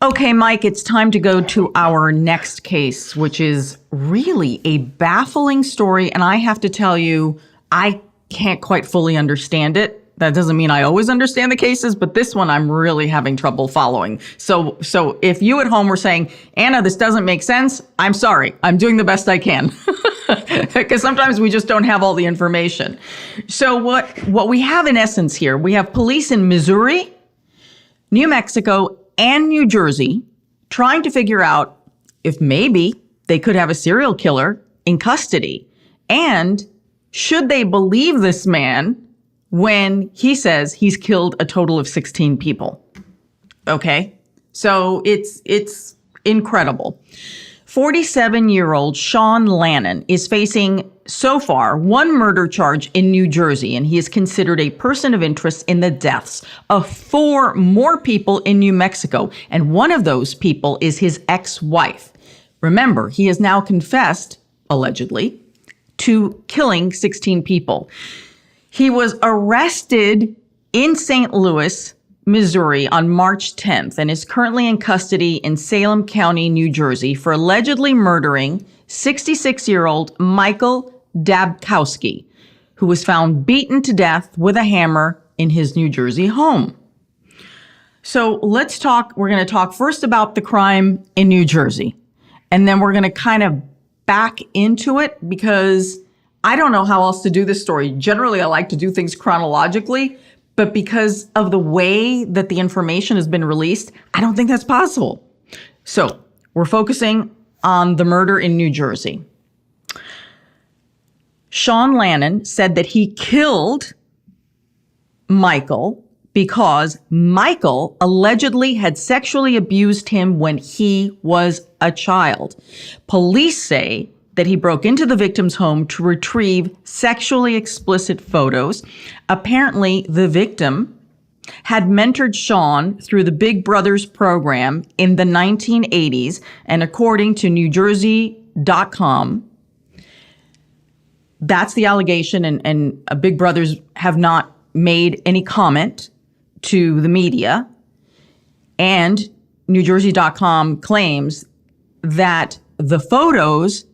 Okay, Mike, it's time to go to our next case, which is really a baffling story. And I have to tell you, I can't quite fully understand it. That doesn't mean I always understand the cases, but this one I'm really having trouble following. So if you at home were saying, Anna, this doesn't make sense, I'm sorry. I'm doing the best I can. Because sometimes we just don't have all the information. So what we have in essence here, we have police in Missouri, New Mexico, and New Jersey trying to figure out if maybe they could have a serial killer in custody. And should they believe this man when he says he's killed a total of 16 people? Okay, so it's incredible. 47-year-old Sean Lannon is facing, so far, one murder charge in New Jersey, and he is considered a person of interest in the deaths of 4 more people in New Mexico, and one of those people is his ex-wife. Remember, he has now confessed, allegedly, to killing 16 people. He was arrested in St. Louis, Missouri on March 10th and is currently in custody in Salem County, New Jersey for allegedly murdering 66-year-old Michael Dabkowski, who was found beaten to death with a hammer in his New Jersey home. So we're going to talk first about the crime in New Jersey, and then we're going to kind of back into it because I don't know how else to do this story. Generally, I like to do things chronologically, but because of the way that the information has been released, I don't think that's possible. So we're focusing on the murder in New Jersey. Sean Lannon said that he killed Michael because Michael allegedly had sexually abused him when he was a child. Police say that he broke into the victim's home to retrieve sexually explicit photos. Apparently, the victim had mentored Sean through the Big Brothers program in the 1980s, and according to NewJersey.com, that's the allegation, and Big Brothers have not made any comment to the media. And NewJersey.com claims that the photos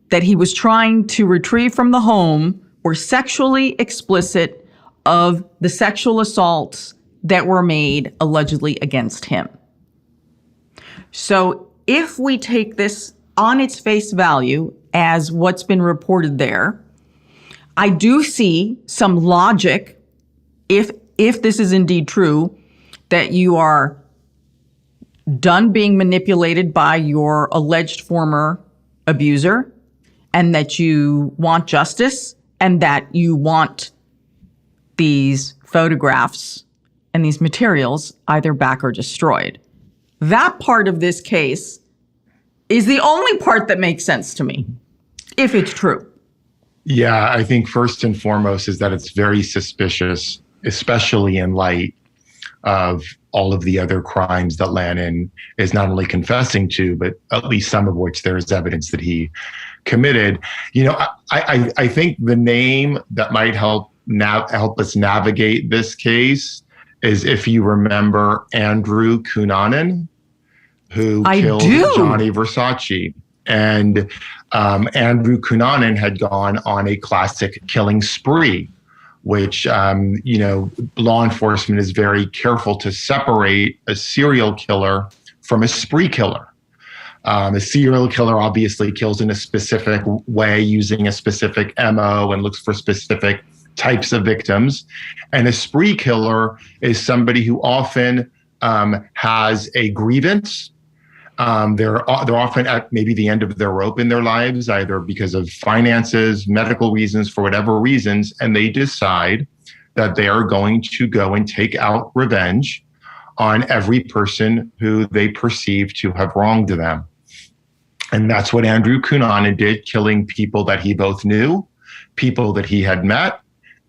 that he was trying to retrieve from the home were sexually explicit of the sexual assaults that were made allegedly against him. So if we take this on its face value as what's been reported there, I do see some logic, if this is indeed true, that you are done being manipulated by your alleged former abuser, and that you want justice, and that you want these photographs and these materials either back or destroyed. That part of this case is the only part that makes sense to me, if it's true. Yeah, I think first and foremost is that it's very suspicious, especially in light of all of the other crimes that Lannon is not only confessing to, but at least some of which there is evidence that he committed. You know, I think the name that might help us navigate this case is, if you remember, Andrew Cunanan, who killed Johnny Versace. And Andrew Cunanan had gone on a classic killing spree, which, law enforcement is very careful to separate a serial killer from a spree killer. A serial killer obviously kills in a specific way using a specific MO and looks for specific types of victims. And a spree killer is somebody who often has a grievance. They're often at maybe the end of their rope in their lives, either because of finances, medical reasons, for whatever reasons, and they decide that they are going to go and take out revenge on every person who they perceive to have wronged them. And that's what Andrew Cunanan did, killing people that he both knew, people that he had met,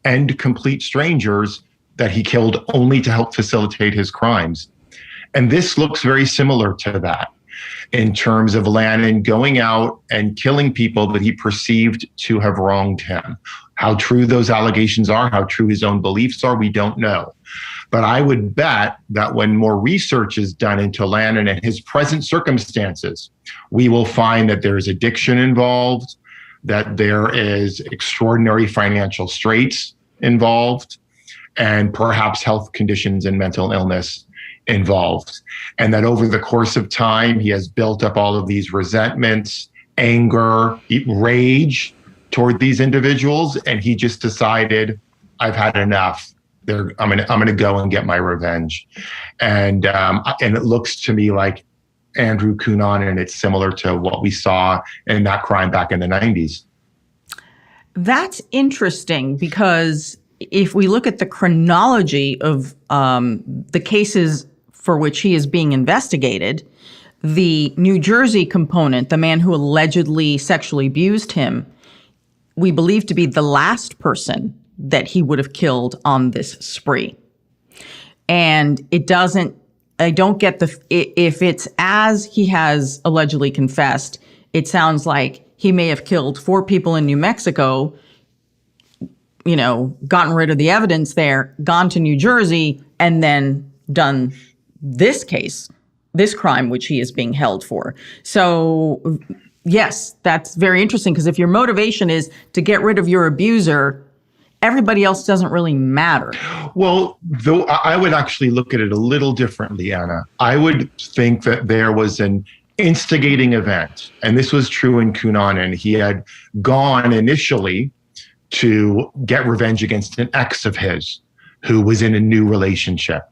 and complete strangers that he killed only to help facilitate his crimes. And this looks very similar to that, in terms of Lannon going out and killing people that he perceived to have wronged him. How true those allegations are, how true his own beliefs are, we don't know. But I would bet that when more research is done into Lannon and his present circumstances, we will find that there is addiction involved, that there is extraordinary financial straits involved, and perhaps health conditions and mental illness involved. And that over the course of time, he has built up all of these resentments, anger, rage toward these individuals. And he just decided, I've had enough. I'm gonna go and get my revenge. And it looks to me like Andrew Cunanan, and it's similar to what we saw in that crime back in the 90s. That's interesting, because if we look at the chronology of the cases for which he is being investigated, the New Jersey component, the man who allegedly sexually abused him, we believe to be the last person that he would have killed on this spree. And I don't get if it's as he has allegedly confessed, it sounds like he may have killed 4 people in New Mexico, gotten rid of the evidence there, gone to New Jersey, and then done this crime, which he is being held for. So, yes, that's very interesting, because if your motivation is to get rid of your abuser, everybody else doesn't really matter. Well, though I would actually look at it a little differently, Anna. I would think that there was an instigating event, and this was true in Cunanan. He had gone initially to get revenge against an ex of his who was in a new relationship.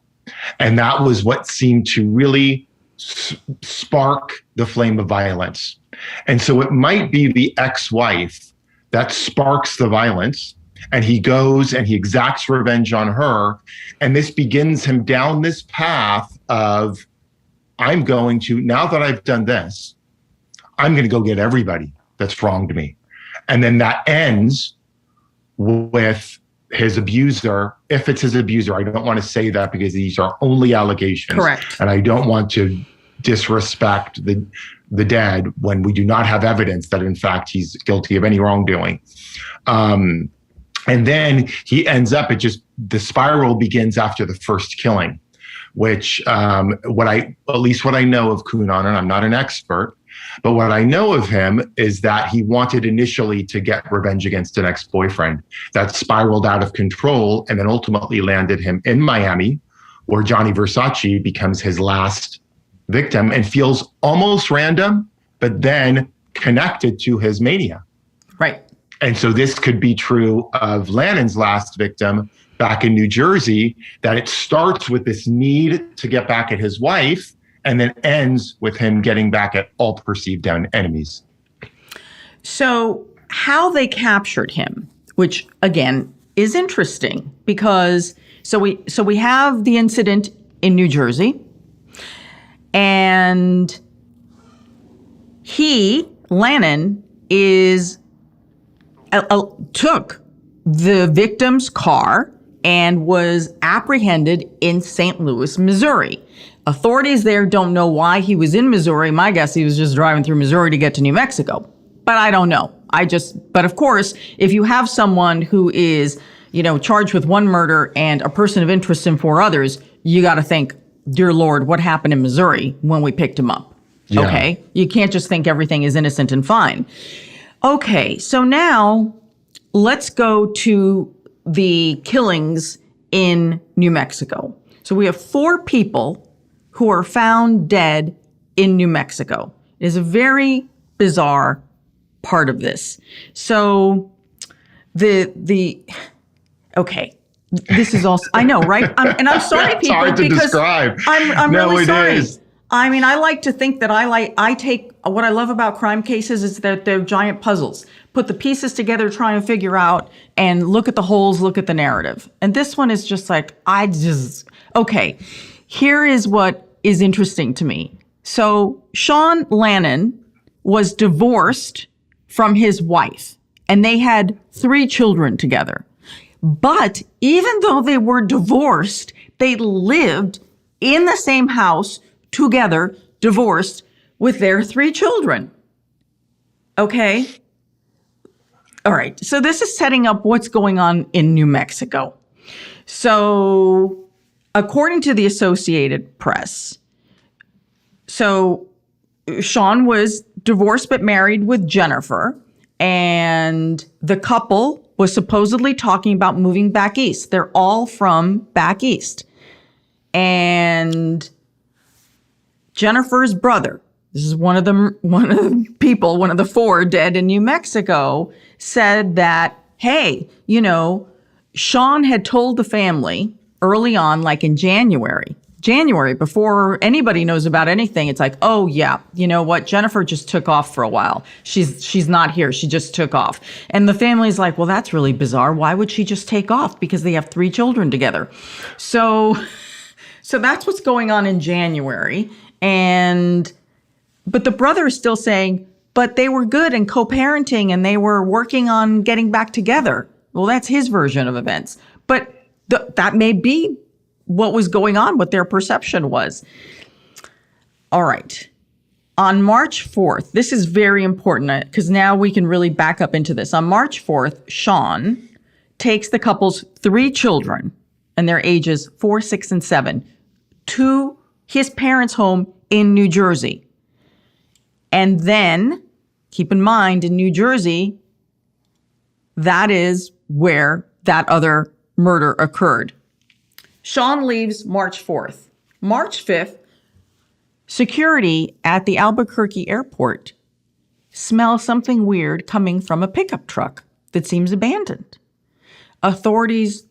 And that was what seemed to really spark the flame of violence. And so it might be the ex-wife that sparks the violence, and he goes and he exacts revenge on her. And this begins him down this path of, I'm going to, now that I've done this, I'm going to go get everybody that's wronged me. And then that ends with his abuser. If it's his abuser, I don't want to say that because these are only allegations. Correct. And I don't want to disrespect the dead when we do not have evidence that in fact he's guilty of any wrongdoing. And then he ends up, the spiral begins after the first killing, which at least what I know of Cunanan, I'm not an expert, but what I know of him is that he wanted initially to get revenge against an ex-boyfriend. That spiraled out of control and then ultimately landed him in Miami, where Johnny Versace becomes his last victim and feels almost random, but then connected to his mania. Right. And so this could be true of Lannon's last victim back in New Jersey, that it starts with this need to get back at his wife and then ends with him getting back at all perceived enemies. So how they captured him, which again is interesting, because so we have the incident in New Jersey, and Lannon took the victim's car and was apprehended in St. Louis, Missouri. Authorities there don't know why he was in Missouri. My guess, he was just driving through Missouri to get to New Mexico. But I don't know. But of course, if you have someone who is, charged with one murder and a person of interest in 4 others, you got to think, dear Lord, what happened in Missouri when we picked him up? Yeah. Okay. You can't just think everything is innocent and fine. Okay. So now let's go to the killings in New Mexico. So we have 4 people who are found dead in New Mexico. It is a very bizarre part of this. So okay. This is also, I know, right? I'm sorry, people, it's hard to because describe. I'm really sorry. Is. I mean, I like to think that I take what I love about crime cases is that they're giant puzzles. Put the pieces together, try and figure out, and look at the holes, look at the narrative. And this one is just like, okay, here is what is interesting to me. So Sean Lannon was divorced from his wife, and they had 3 children together. But even though they were divorced, they lived in the same house together, divorced, with their 3 children. Okay? All right. So this is setting up what's going on in New Mexico. So according to the Associated Press, so Sean was divorced but married with Jennifer, and the couple was supposedly talking about moving back east. They're all from back east. And Jennifer's brother, this is one of the four dead in New Mexico, said that, hey, Sean had told the family early on, like in January, before anybody knows about anything, it's like, oh yeah, you know what? Jennifer just took off for a while. She's not here. She just took off. And the family's like, well, that's really bizarre. Why would she just take off? Because they have 3 children together. So that's what's going on in January. But the brother is still saying, but they were good and co-parenting and they were working on getting back together. Well, that's his version of events. But that may be what was going on, what their perception was. All right. On March 4th, this is very important because now we can really back up into this. On March 4th, Sean takes the couple's 3 children, and their ages 4, 6, and 7, to his parents' home in New Jersey. And then, keep in mind, in New Jersey, that is where that other murder occurred. Sean leaves March 4th. March 5th, security at the Albuquerque airport smells something weird coming from a pickup truck that seems abandoned. Authorities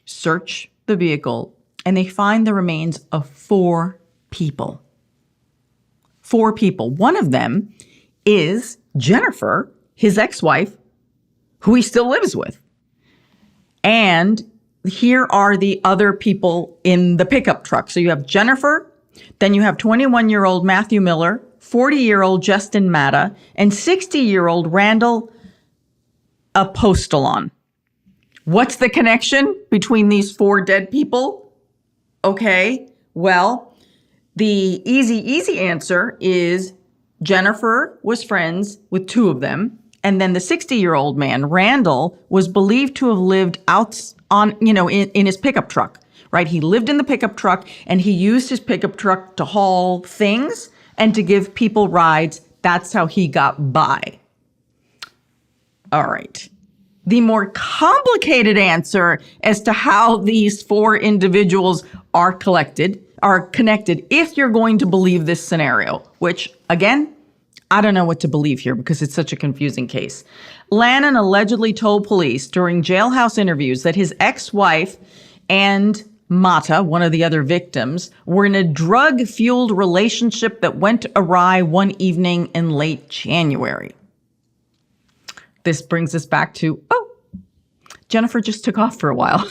search the vehicle and they find the remains of 4 people. 4 people. One of them is Jennifer, his ex-wife, who he still lives with. And here are the other people in the pickup truck. So you have Jennifer, then you have 21-year-old Matthew Miller, 40-year-old Justin Matta, and 60-year-old Randall Apostolon. What's the connection between these 4 dead people? Okay, well, the easy answer is Jennifer was friends with 2 of them. And then the 60-year-old man, Randall, was believed to have lived out in his pickup truck, right? He lived in the pickup truck and he used his pickup truck to haul things and to give people rides. That's how he got by. All right. The more complicated answer as to how these 4 individuals are connected, if you're going to believe this scenario, which again, I don't know what to believe here because it's such a confusing case. Lannon allegedly told police during jailhouse interviews that his ex-wife and Mata, one of the other victims, were in a drug-fueled relationship that went awry one evening in late January. This brings us back to, Jennifer just took off for a while.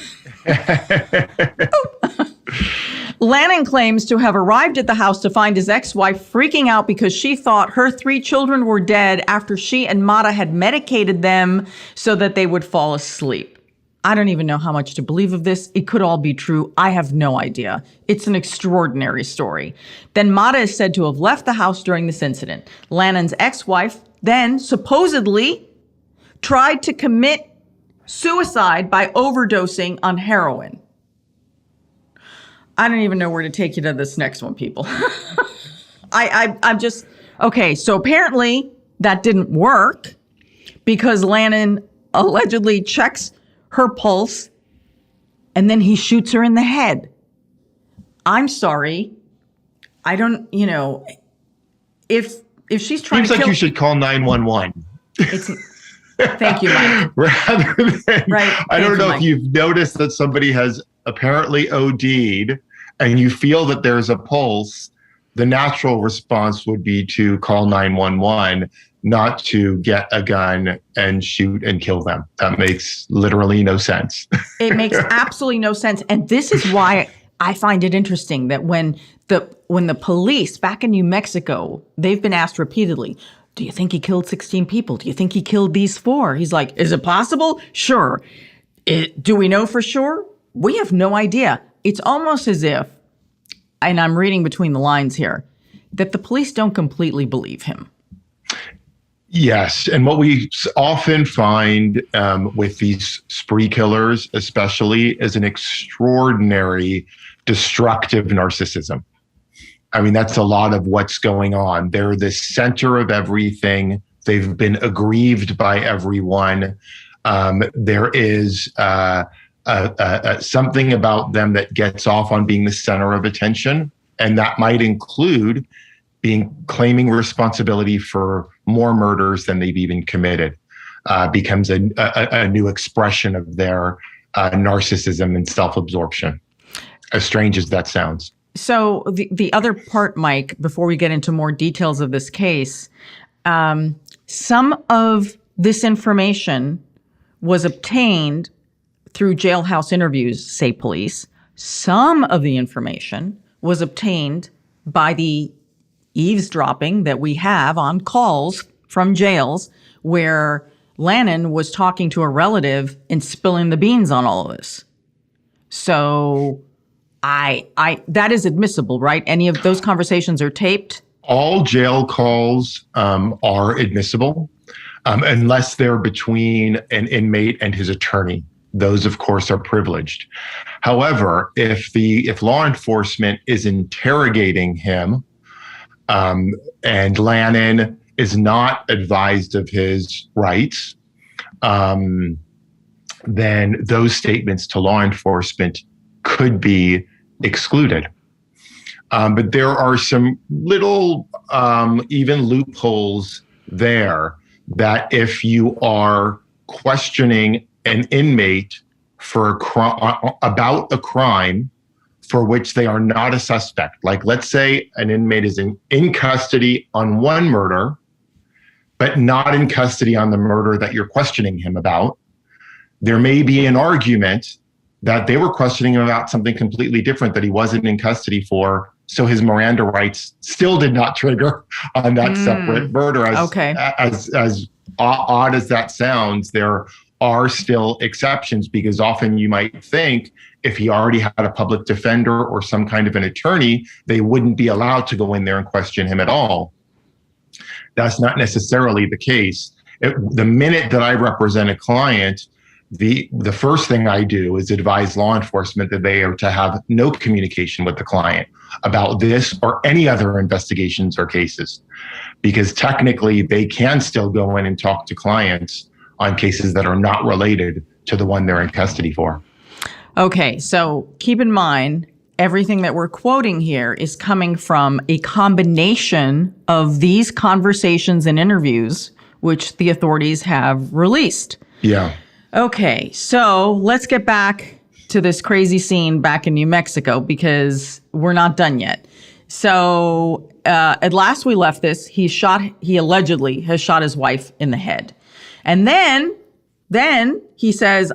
Lannon claims to have arrived at the house to find his ex-wife freaking out because she thought her 3 children were dead after she and Mata had medicated them so that they would fall asleep. I don't even know how much to believe of this. It could all be true. I have no idea. It's an extraordinary story. Then Mata is said to have left the house during this incident. Lannon's ex-wife then supposedly tried to commit suicide by overdosing on heroin. I don't even know where to take you to this next one, people. I'm just, okay, so apparently that didn't work because Lannon allegedly checks her pulse and then he shoots her in the head. I'm sorry. I don't, if she's trying Seems to like kill... you should call 911. Thank you, Mike. Rather than, right. I don't know Mike. if you've noticed that somebody has apparently OD'd and you feel that there's a pulse, the natural response would be to call 911, not to get a gun and shoot and kill them. That makes literally no sense. It makes absolutely no sense. And this is why I find it interesting that when the police back in New Mexico, they've been asked repeatedly, do you think he killed 16 people? Do you think he killed these 4? He's like, is it possible? Sure. Do we know for sure? We have no idea. It's almost as if, and I'm reading between the lines here, that the police don't completely believe him. Yes. And what we often find with these spree killers, especially, is an extraordinary destructive narcissism. I mean, that's a lot of what's going on. They're the center of everything. They've been aggrieved by everyone. There is something about them that gets off on being the center of attention. And that might include claiming responsibility for more murders than they've even committed. Becomes a new expression of their narcissism and self-absorption, as strange as that sounds. So the other part, Mike, before we get into more details of this case, some of this information was obtained through jailhouse interviews, say police. Some of the information was obtained by the eavesdropping that we have on calls from jails where Lannon was talking to a relative and spilling the beans on all of this. So that is admissible, right? Any of those conversations are taped? All jail calls are admissible, unless they're between an inmate and his attorney. Those, of course, are privileged. However, if law enforcement is interrogating him, and Lannon is not advised of his rights, then those statements to law enforcement could be excluded. But there are some little even loopholes there that if you are questioning an inmate for about a crime for which they are not a suspect, like let's say an inmate is in custody on one murder, but not in custody on the murder that you're questioning him about, there may be an argument that they were questioning him about something completely different that he wasn't in custody for. So his Miranda rights still did not trigger on that separate murder. As odd as that sounds, there are still exceptions, because often you might think if he already had a public defender or some kind of an attorney, they wouldn't be allowed to go in there and question him at all. That's not necessarily the case. The minute that I represent a client, the first thing I do is advise law enforcement that they are to have no communication with the client about this or any other investigations or cases, because technically they can still go in and talk to clients on cases that are not related to the one they're in custody for. Okay, so keep in mind, everything that we're quoting here is coming from a combination of these conversations and interviews, which the authorities have released. Yeah. Okay, so let's get back to this crazy scene back in New Mexico, because we're not done yet. So at last we left this, he allegedly has shot his wife in the head. And then he says,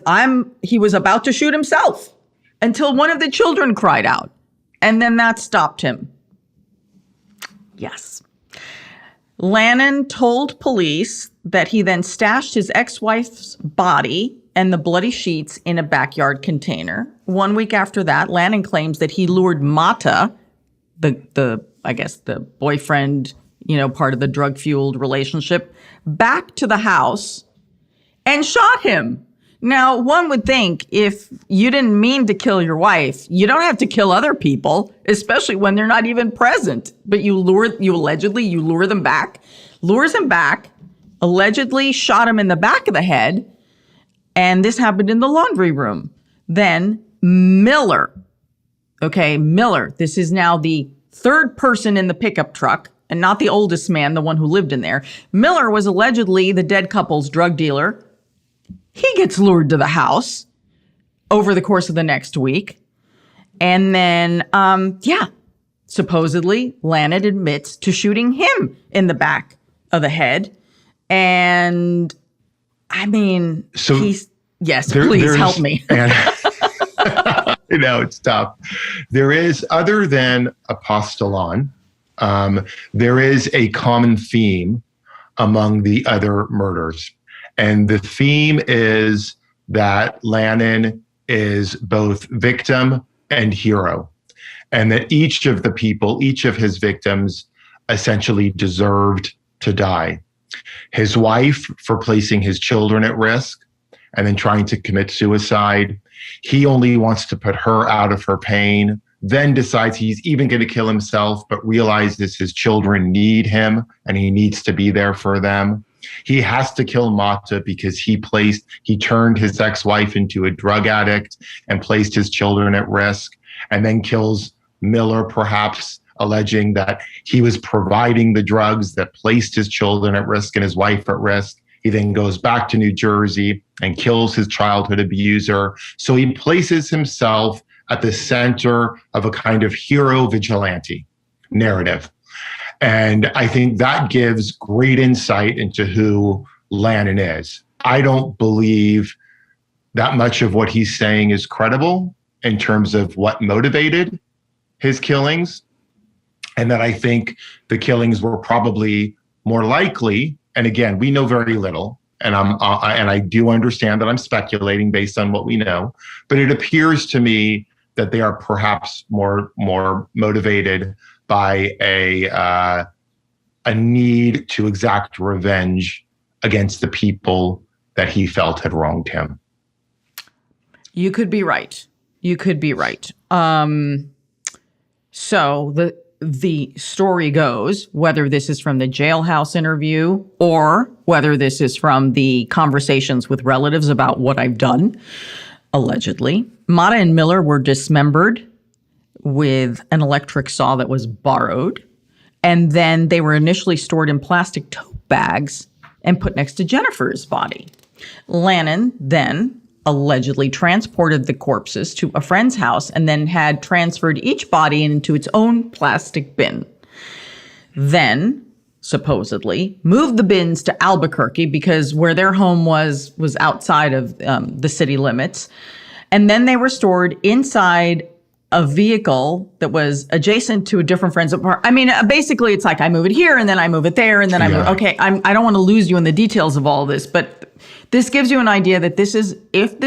he was about to shoot himself until one of the children cried out. And then that stopped him. Yes. Lannon told police that he then stashed his ex-wife's body and the bloody sheets in a backyard container. 1 week after that, Lannon claims that he lured Mata, the boyfriend, part of the drug-fueled relationship, back to the house and shot him. Now, one would think if you didn't mean to kill your wife, you don't have to kill other people, especially when they're not even present. But you lure them back, lures him back, allegedly shot him in the back of the head. And this happened in the laundry room. Then Miller, this is now the third person in the pickup truck and not the oldest man, the one who lived in there. Miller was allegedly the dead couple's drug dealer. He gets lured to the house over the course of the next week. And then, supposedly Lannon admits to shooting him in the back of the head. And I mean, please help me. It's tough. There is, other than Apostolon, there is a common theme among the other murders. And the theme is that Lannon is both victim and hero, and that each of his victims essentially deserved to die. his wife for placing his children at risk and then trying to commit suicide. He only wants to put her out of her pain, then decides he's even going to kill himself, but realizes his children need him and he needs to be there for them. He has to kill Mata because he turned his ex-wife into a drug addict and placed his children at risk, and then kills Miller, perhaps alleging that he was providing the drugs that placed his children at risk and his wife at risk. He then goes back to New Jersey and kills his childhood abuser. So he places himself at the center of a kind of hero vigilante narrative. And I think that gives great insight into who Lannon is. I don't believe that much of what he's saying is credible in terms of what motivated his killings. And that I think the killings were probably more likely. And again, we know very little. And I do understand that I'm speculating based on what we know. But it appears to me that they are perhaps more motivated by a need to exact revenge against the people that he felt had wronged him. You could be right. You could be right. So the story goes, whether this is from the jailhouse interview or whether this is from the conversations with relatives about what I've done, allegedly, Mata and Miller were dismembered with an electric saw that was borrowed. And then they were initially stored in plastic tote bags and put next to Jennifer's body. Lannon then allegedly transported the corpses to a friend's house and then had transferred each body into its own plastic bin. Then, supposedly, moved the bins to Albuquerque because where their home was outside of the city limits. And then they were stored inside a vehicle that was adjacent to a different friend's apartment. I mean, basically, it's like I move it here and then I move it there and then I move. Okay, I don't want to lose you in the details of all this, but this gives you an idea that if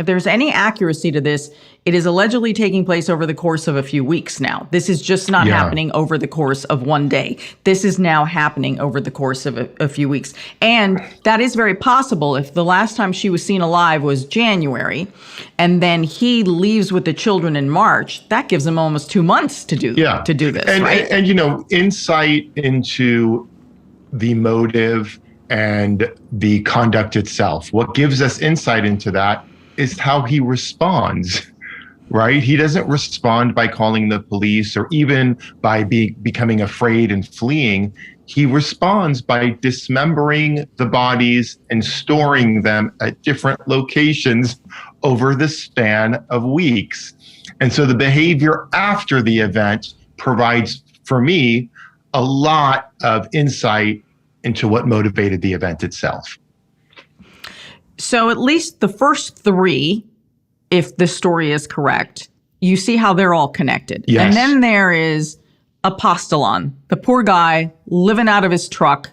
there's any accuracy to this, it is allegedly taking place over the course of a few weeks now. This is just not happening over the course of one day. This is now happening over the course of a few weeks. And that is very possible if the last time she was seen alive was January, and then he leaves with the children in March, that gives him almost 2 months to do this, and, right? And, insight into the motive and the conduct itself. What gives us insight into that is how he responds, right? He doesn't respond by calling the police or even by becoming afraid and fleeing. He responds by dismembering the bodies and storing them at different locations over the span of weeks. And so the behavior after the event provides, for me, a lot of insight into what motivated the event itself. So at least the first three, if the story is correct, you see how they're all connected. Yes. And then there is Apostolon, the poor guy living out of his truck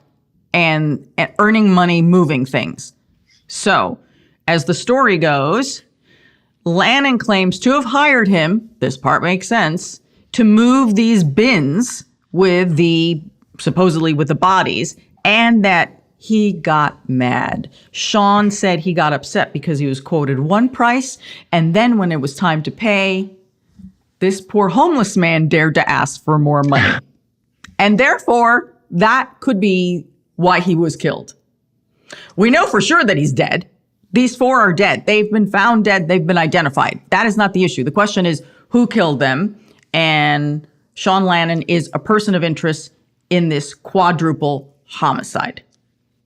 and earning money moving things. So as the story goes, Lannon claims to have hired him, this part makes sense, to move these bins supposedly with the bodies, and that he got mad. Sean said he got upset because he was quoted one price, and then when it was time to pay, this poor homeless man dared to ask for more money. And therefore, that could be why he was killed. We know for sure that he's dead. These four are dead. They've been found dead. They've been identified. That is not the issue. The question is who killed them, and Sean Lannon is a person of interest in this quadruple homicide.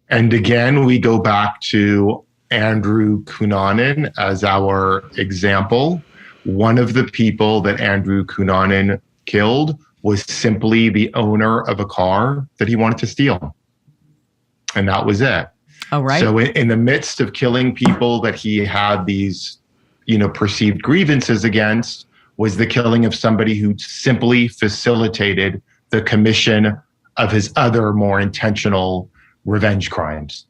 And again, we go back to Andrew Cunanan as our example. One of the people that Andrew Cunanan killed was simply the owner of a car that he wanted to steal. And that was it. Oh, right. So in the midst of killing people that he had these, perceived grievances against, was the killing of somebody who simply facilitated the commission of his other more intentional revenge crimes.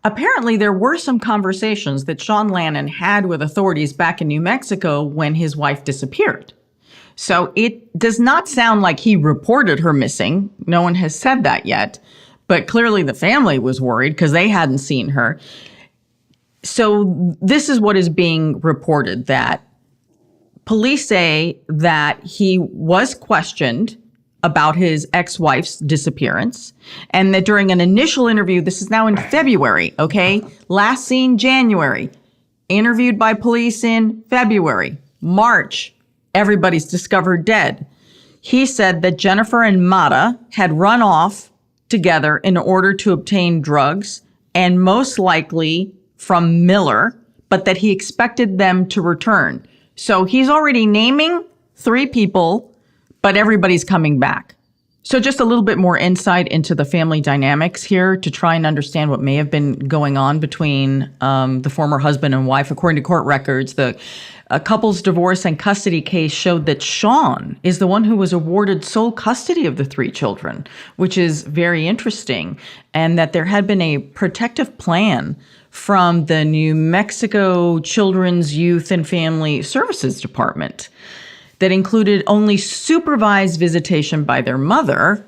Apparently, there were some conversations that Sean Lannon had with authorities back in New Mexico when his wife disappeared. So it does not sound like he reported her missing. No one has said that yet. But clearly the family was worried because they hadn't seen her. So this is what is being reported, that police say that he was questioned about his ex-wife's disappearance, and that during an initial interview, this is now in February, okay? Last seen January, interviewed by police in February. March, everybody's discovered dead. He said that Jennifer and Mata had run off together in order to obtain drugs, and most likely from Miller, but that he expected them to return. So he's already naming 3 people, but everybody's coming back. So just a little bit more insight into the family dynamics here to try and understand what may have been going on between the former husband and wife. According to court records, the couple's divorce and custody case showed that Sean is the one who was awarded sole custody of the 3 children, which is very interesting, and that there had been a protective plan from the New Mexico Children's Youth and Family Services Department that included only supervised visitation by their mother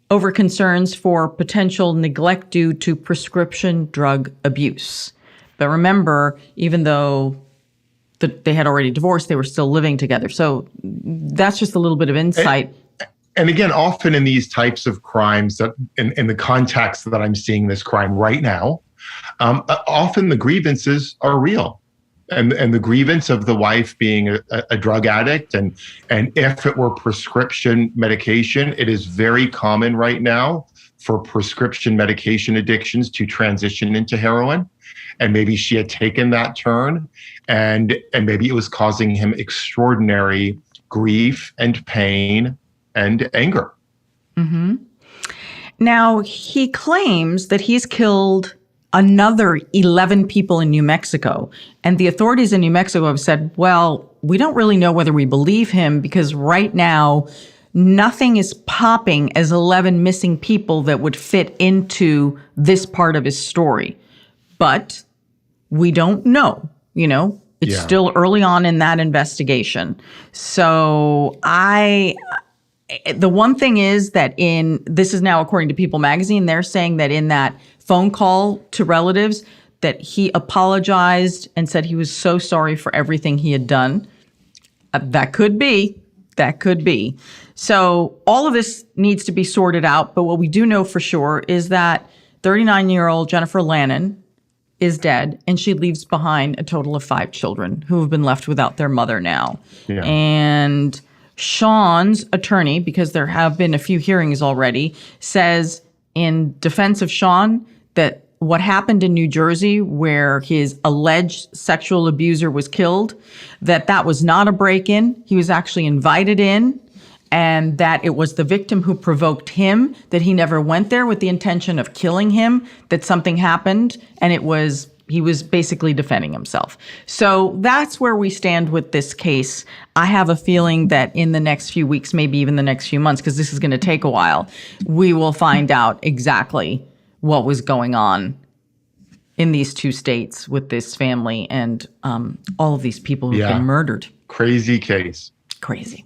over concerns for potential neglect due to prescription drug abuse. But remember, even though they had already divorced, they were still living together. So that's just a little bit of insight. And again, often in these types of crimes, that in the context that I'm seeing this crime right now, often the grievances are real. And the grievance of the wife being a drug addict, and if it were prescription medication, it is very common right now for prescription medication addictions to transition into heroin. And maybe she had taken that turn, and maybe it was causing him extraordinary grief and pain and anger. Mm-hmm. Now, he claims that he's killed another 11 people in New Mexico. And the authorities in New Mexico have said, well, we don't really know whether we believe him, because right now, nothing is popping as 11 missing people that would fit into this part of his story. But we don't know, it's still early on in that investigation. So the one thing is that this is now according to People magazine, they're saying that in that phone call to relatives that he apologized and said he was so sorry for everything he had done. That could be. So all of this needs to be sorted out. But what we do know for sure is that 39-year-old Jennifer Lannon is dead, and she leaves behind a total of 5 children who have been left without their mother now. Yeah. And Sean's attorney, because there have been a few hearings already, says in defense of Sean that what happened in New Jersey, where his alleged sexual abuser was killed, that was not a break-in. He was actually invited in, and that it was the victim who provoked him, that he never went there with the intention of killing him, that something happened, and he was basically defending himself. So that's where we stand with this case. I have a feeling that in the next few weeks, maybe even the next few months, because this is going to take a while, we will find out exactly what was going on in these 2 states with this family and all of these people who've been murdered. Crazy case. Crazy.